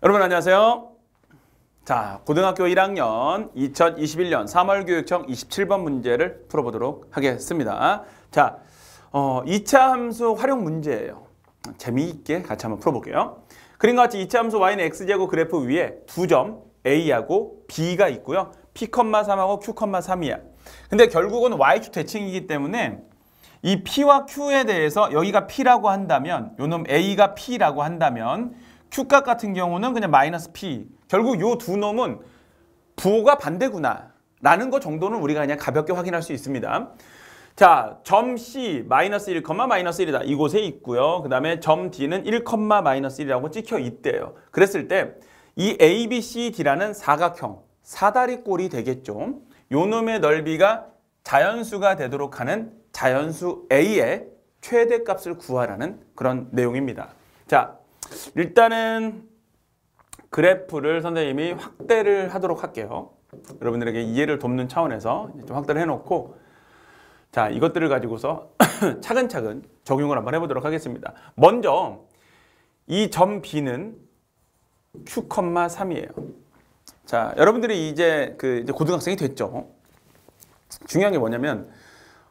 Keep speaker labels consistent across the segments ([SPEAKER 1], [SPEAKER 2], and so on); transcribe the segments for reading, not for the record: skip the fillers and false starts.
[SPEAKER 1] 여러분 안녕하세요. 자, 고등학교 1학년 2021년 3월 교육청 27번 문제를 풀어보도록 하겠습니다. 자, 2차 함수 활용 문제예요. 재미있게 같이 한번 풀어볼게요. 그림과 같이 2차 함수 y는 x제곱 그래프 위에 두 점 a하고 b가 있고요. p, 3하고 q, 3이야. 근데 결국은 y축 대칭이기 때문에 이 p와 q에 대해서 여기가 p라고 한다면 요놈 a가 p라고 한다면 q값 같은 경우는 그냥 마이너스 p. 결국 요 두 놈은 부호가 반대구나 라는 것 정도는 우리가 그냥 가볍게 확인할 수 있습니다. 자, 점 C 마이너스 1, 마이너스 1이다. 이곳에 있고요. 그 다음에 점 D는 1, 마이너스 1이라고 찍혀 있대요. 그랬을 때 이 A, B, C, D라는 사각형, 사다리꼴이 되겠죠. 요 놈의 넓이가 자연수가 되도록 하는 자연수 A의 최대값을 구하라는 그런 내용입니다. 자, 일단은 그래프를 선생님이 확대를 하도록 할게요. 여러분들에게 이해를 돕는 차원에서 좀 확대를 해놓고 자, 이것들을 가지고서 차근차근 적용을 한번 해보도록 하겠습니다. 먼저 이 점 B는 Q, 3이에요. 자, 여러분들이 이제 고등학생이 됐죠. 중요한 게 뭐냐면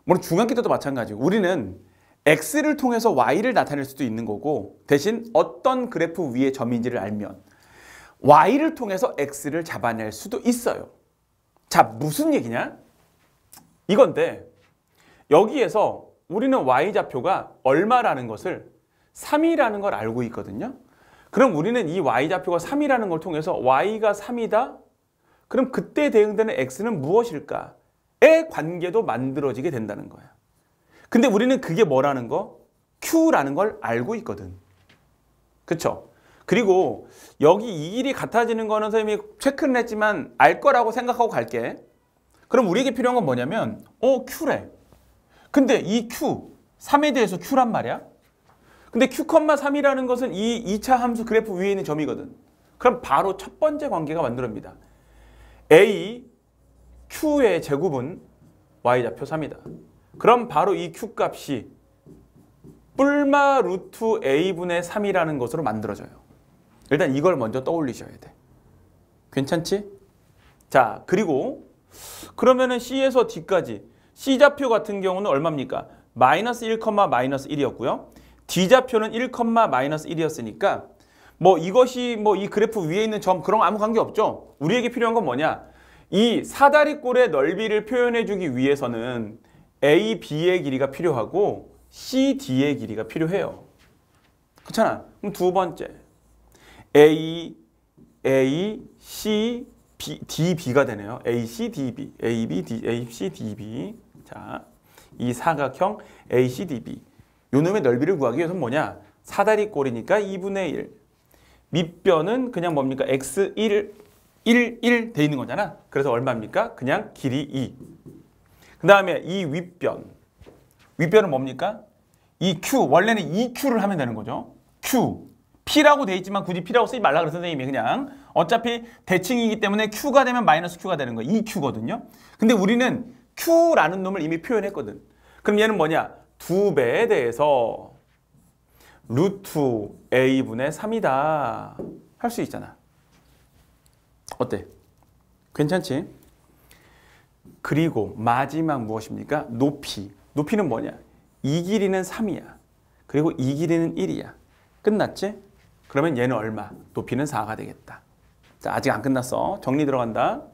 [SPEAKER 1] 물론 중학교 때도 마찬가지고 우리는 X를 통해서 Y를 나타낼 수도 있는 거고 대신 어떤 그래프 위의 점인지를 알면 Y를 통해서 X를 잡아낼 수도 있어요. 자, 무슨 얘기냐? 이건데 여기에서 우리는 Y좌표가 얼마라는 것을 3이라는 걸 알고 있거든요. 그럼 우리는 이 Y좌표가 3이라는 걸 통해서 Y가 3이다? 그럼 그때 대응되는 X는 무엇일까?의 관계도 만들어지게 된다는 거야. 근데 우리는 그게 뭐라는 거? Q라는 걸 알고 있거든. 그쵸? 그리고 여기 이 길이 같아지는 거는 선생님이 체크는 했지만 알 거라고 생각하고 갈게. 그럼 우리에게 필요한 건 뭐냐면 Q래. 근데 이 Q, 3에 대해서 Q란 말이야. 근데 Q, 3이라는 것은 이 2차 함수 그래프 위에 있는 점이거든. 그럼 바로 첫 번째 관계가 만들어집니다. A, Q의 제곱은 Y좌표 3이다. 그럼 바로 이 Q값이 뿔마 루트 A분의 3이라는 것으로 만들어져요. 일단 이걸 먼저 떠올리셔야 돼. 괜찮지? 자, 그리고 그러면은 C에서 D까지 C좌표 같은 경우는 얼마입니까? 마이너스 1, 마이너스 1이었고요. D좌표는 1, 마이너스 1이었으니까 뭐 이것이 뭐 이 그래프 위에 있는 점 그런 거 아무 관계 없죠. 우리에게 필요한 건 뭐냐? 이 사다리꼴의 넓이를 표현해 주기 위해서는 A, B의 길이가 필요하고 C, D의 길이가 필요해요. 그렇잖아. 그럼 두 번째 A, C, B, D, B가 되네요. A, C, D, B. A, B, D, A, C, D, B. 자, 이 사각형 A, C, D, B. 요 놈의 넓이를 구하기 위해서는 뭐냐? 사다리꼴이니까 2분의 1. 밑변은 그냥 뭡니까? X1, 1 돼 있는 거잖아. 그래서 얼마입니까? 그냥 길이 2. 그 다음에 이 윗변은 뭡니까? 이 Q, 원래는 2Q를 하면 되는 거죠. Q, P라고 돼 있지만 굳이 P라고 쓰지 말라 그래서 선생님이 그냥 어차피 대칭이기 때문에 Q가 되면 마이너스 Q가 되는 거예요. 2Q거든요. 근데 우리는 Q라는 놈을 이미 표현했거든. 그럼 얘는 뭐냐? 2배에 대해서 루트 A분의 3이다 할 수 있잖아. 어때? 괜찮지? 그리고 마지막 무엇입니까? 높이. 높이는 뭐냐? 이 길이는 3이야. 그리고 이 길이는 1이야. 끝났지? 그러면 얘는 얼마? 높이는 4가 되겠다. 자, 아직 안 끝났어. 정리 들어간다.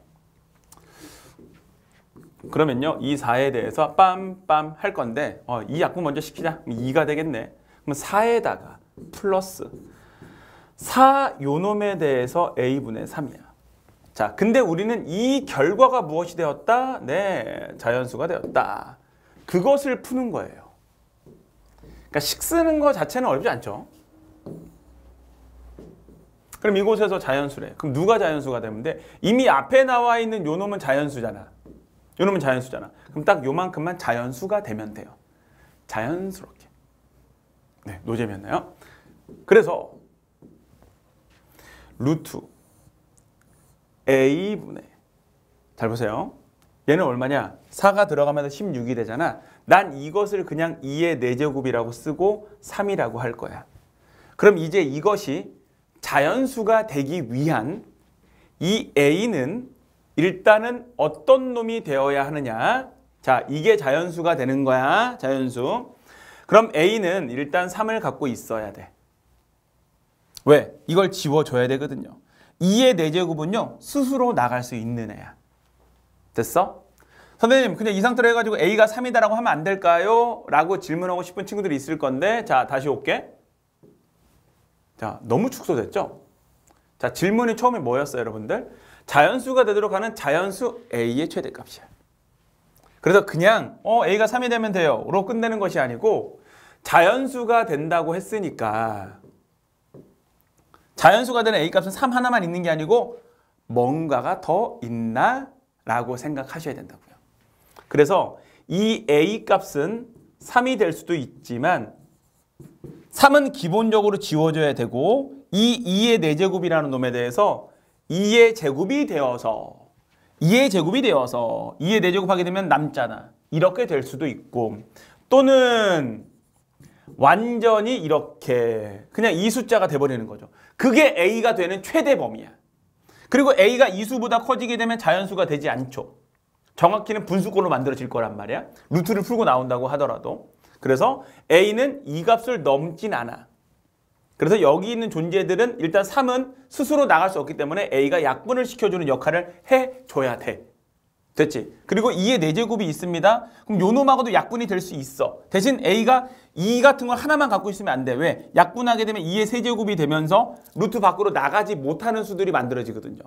[SPEAKER 1] 그러면요. 이 4에 대해서 빰빰 할 건데 이 약분 먼저 시키자. 2가 되겠네. 그럼 4에다가 플러스 4 요놈에 대해서 A분의 3이야. 자, 근데 우리는 이 결과가 무엇이 되었다? 네, 자연수가 되었다. 그것을 푸는 거예요. 그러니까 식 쓰는 거 자체는 어렵지 않죠. 그럼 이곳에서 자연수래. 그럼 누가 자연수가 되면 돼? 이미 앞에 나와 있는 요 놈은 자연수잖아. 요 놈은 자연수잖아. 그럼 딱 요만큼만 자연수가 되면 돼요. 자연스럽게. 네, 노잼이었나요? 그래서 루트 A분의 잘 보세요. 얘는 얼마냐? 4가 들어가면서 16이 되잖아. 난 이것을 그냥 2의 4제곱이라고 쓰고 3이라고 할 거야. 그럼 이제 이것이 자연수가 되기 위한 이 A는 일단은 어떤 놈이 되어야 하느냐. 자, 이게 자연수가 되는 거야. 자연수. 그럼 A는 일단 3을 갖고 있어야 돼. 왜? 이걸 지워줘야 되거든요. 2의 4제곱은요. 스스로 나갈 수 있는 애야. 됐어? 선생님 그냥 이 상태로 해가지고 A가 3이다라고 하면 안 될까요? 라고 질문하고 싶은 친구들이 있을 건데 자 다시 올게. 자 너무 축소됐죠? 자 질문이 처음에 뭐였어요 여러분들? 자연수가 되도록 하는 자연수 A의 최대값이야. 그래서 그냥 A가 3이 되면 돼요 로 끝내는 것이 아니고 자연수가 된다고 했으니까 자연수가 되는 A값은 3 하나만 있는 게 아니고 뭔가가 더 있나? 라고 생각하셔야 된다고요. 그래서 이 A값은 3이 될 수도 있지만 3은 기본적으로 지워져야 되고 이 2의 4제곱이라는 놈에 대해서 2의 제곱이 되어서 2의 4제곱 하게 되면 남잖아. 이렇게 될 수도 있고 또는 완전히 이렇게 그냥 이 숫자가 돼버리는 거죠. 그게 A가 되는 최대 범위야. 그리고 A가 2수보다 커지게 되면 자연수가 되지 않죠. 정확히는 분수꼴로 만들어질 거란 말이야. 루트를 풀고 나온다고 하더라도. 그래서 A는 이 값을 넘진 않아. 그래서 여기 있는 존재들은 일단 3은 스스로 나갈 수 없기 때문에 A가 약분을 시켜주는 역할을 해줘야 돼. 됐지? 그리고 2의 4제곱이 있습니다. 그럼 요 놈하고도 약분이 될 수 있어. 대신 A가 2 같은 걸 하나만 갖고 있으면 안 돼. 왜? 약분하게 되면 2의 세제곱이 되면서 루트 밖으로 나가지 못하는 수들이 만들어지거든요.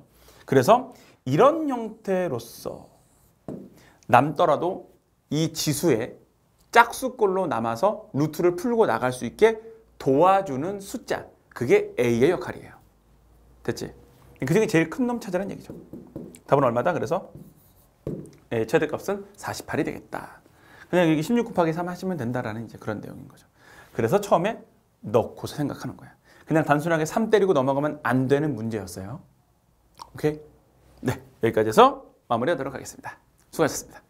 [SPEAKER 1] 그래서 이런 형태로서 남더라도 이 지수에 짝수꼴로 남아서 루트를 풀고 나갈 수 있게 도와주는 숫자. 그게 A의 역할이에요. 됐지? 그 중에 제일 큰 놈 찾으라는 얘기죠. 답은 얼마다? 그래서 A의 최대값은 48이 되겠다. 그냥 여기 16 곱하기 3 하시면 된다라는 이제 그런 내용인 거죠. 그래서 처음에 넣고서 생각하는 거야. 그냥 단순하게 3 때리고 넘어가면 안 되는 문제였어요. 오케이? 네, 여기까지 해서 마무리하도록 하겠습니다. 수고하셨습니다.